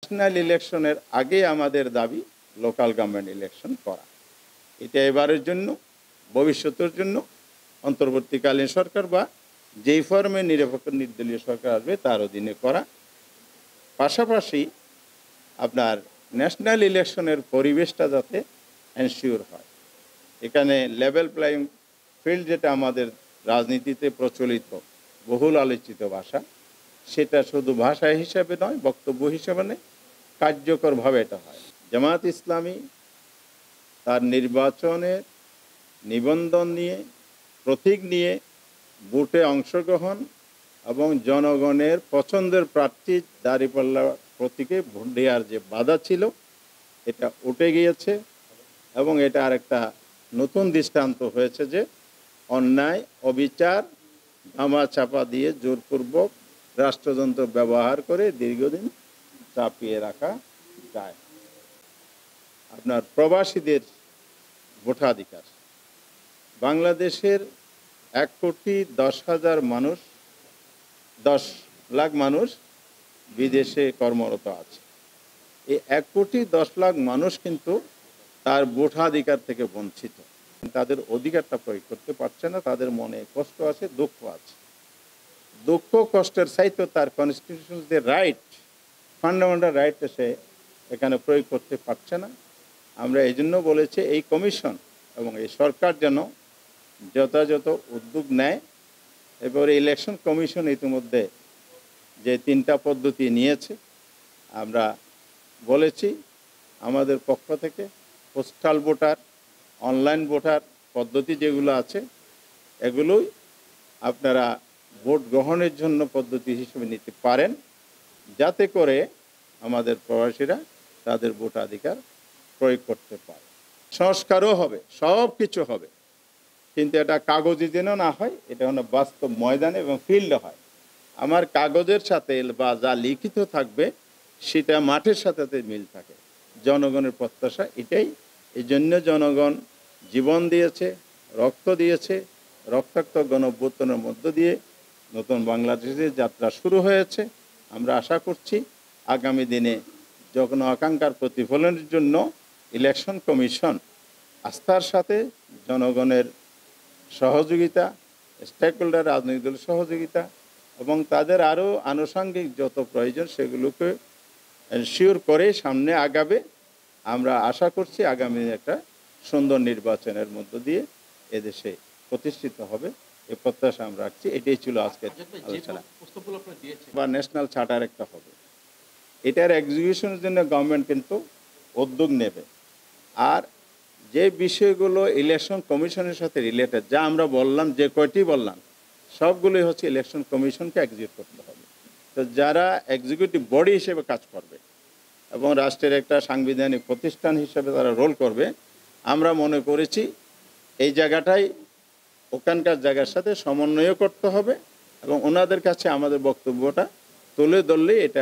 National ইলেকশনের আগে আমাদের দাবি লোকাল গভর্নমেন্ট ইলেকশন করা। এটা এবারের জন্য, ভবিষ্যতের জন্য অন্তর্বর্তীকালীন সরকার বা যেই ফর্মে নিরপেক্ষ নির্দলীয় সরকার আসবে তার অধীনে করা। পাশাপাশি আপনার ন্যাশনাল ইলেকশনের পরিবেশটা যাতে এনশিওর হয়। এখানে লেভেল প্লেইং ফিল্ড, যেটা আমাদের রাজনীতিতে প্রচলিত বহুল আলোচিত ভাষা, সেটা শুধু ভাষা হিসাবে নয়, বক্তব্য হিসাবে নয়, কার্যকরভাবে এটা হয়। জামায়াত ইসলামী তার নির্বাচনের নিবন্ধন নিয়ে, প্রতীক নিয়ে, ভোটে অংশগ্রহণ এবং জনগণের পছন্দের প্রার্থী দাঁড়িপাল্লা প্রতীকে ভোট দেওয়ার যে বাধা ছিল, এটা উঠে গিয়েছে এবং এটা আরেকটা নতুন দৃষ্টান্ত হয়েছে যে অন্যায়, অবিচার ধামা চাপা দিয়ে জোরপূর্বক রাষ্ট্রযন্ত্র ব্যবহার করে দীর্ঘদিন চাপিয়ে রাখা যায়। আপনার প্রবাসীদের ভোটাধিকার, বাংলাদেশের 1,10,000 মানুষ, 10 লাখ মানুষ বিদেশে কর্মরত আছে। এই 1,10,00,000 মানুষ কিন্তু তার ভোটাধিকার থেকে বঞ্চিত। তাদের অধিকারটা প্রয়োগ করতে পারছে না। তাদের মনে কষ্ট আছে, দুঃখ আছে। দুঃখ কষ্টের চাইতে তার কনস্টিটিউশনাল যে রাইট, ফান্ডামেন্টাল রাইটটা সে এখানে প্রয়োগ করতে পারছে না। আমরা এই জন্য বলেছি এই কমিশন এবং এই সরকার যেন যথাযথ উদ্যোগ নেয়। এবারে ইলেকশন কমিশন ইতিমধ্যে যে 3টা পদ্ধতি নিয়েছে, আমরা বলেছি আমাদের পক্ষ থেকে পোস্টাল ভোটার, অনলাইন ভোটার পদ্ধতি যেগুলো আছে, এগুলোই আপনারা ভোট গ্রহণের জন্য পদ্ধতি হিসেবে নিতে পারেন, যাতে করে আমাদের প্রবাসীরা তাদের ভোটাধিকার প্রয়োগ করতে পারে। সংস্কারও হবে, সব কিছু হবে, কিন্তু এটা কাগজে যেন না হয়, এটা যেন বাস্তব ময়দানে এবং ফিল্ডে হয়। আমার কাগজের সাথে বা যা লিখিত থাকবে সেটা মাঠের সাথে মিল থাকে। জনগণের প্রত্যাশা এটাই। এই জন্য জনগণ জীবন দিয়েছে, রক্ত দিয়েছে। রক্তাক্ত গণঅভ্যুত্থানের মধ্য দিয়ে নতুন বাংলাদেশের যাত্রা শুরু হয়েছে। আমরা আশা করছি আগামী দিনে যখন আকাঙ্ক্ষার প্রতিফলনের জন্য ইলেকশন কমিশন আস্থার সাথে জনগণের সহযোগিতা, স্টেক হোল্ডার, রাজনৈতিক দলের সহযোগিতা এবং তাদের আরও আনুষঙ্গিক যত প্রয়োজন সেগুলোকে এনশিওর করে সামনে আগাবে। আমরা আশা করছি আগামী একটা সুন্দর নির্বাচনের মধ্য দিয়ে এদেশে প্রতিষ্ঠিত হবে, এই প্রত্যাশা আমরা রাখছি। এটাই ছিল আজকের আলোচনা। বা ন্যাশনাল চার্টার একটা হবে, এটার এক্সিকিউশনের জন্য গভর্নমেন্ট কিন্তু উদ্যোগ নেবে। আর যে বিষয়গুলো ইলেকশন কমিশনের সাথে রিলেটেড, যা আমরা বললাম, যে কয়টি বললাম, সবগুলোই হচ্ছে ইলেকশন কমিশনকে এক্সিকিউট করতে হবে। তো যারা এক্সিকিউটিভ বডি হিসেবে কাজ করবে এবং রাষ্ট্রের একটা সাংবিধানিক প্রতিষ্ঠান হিসেবে তারা রোল করবে, আমরা মনে করেছি এই জায়গাটাই ওখানকার জায়গার সাথে সমন্বয় করতে হবে এবং ওনাদের কাছে আমাদের বক্তব্যটা তুলে ধরলেই এটা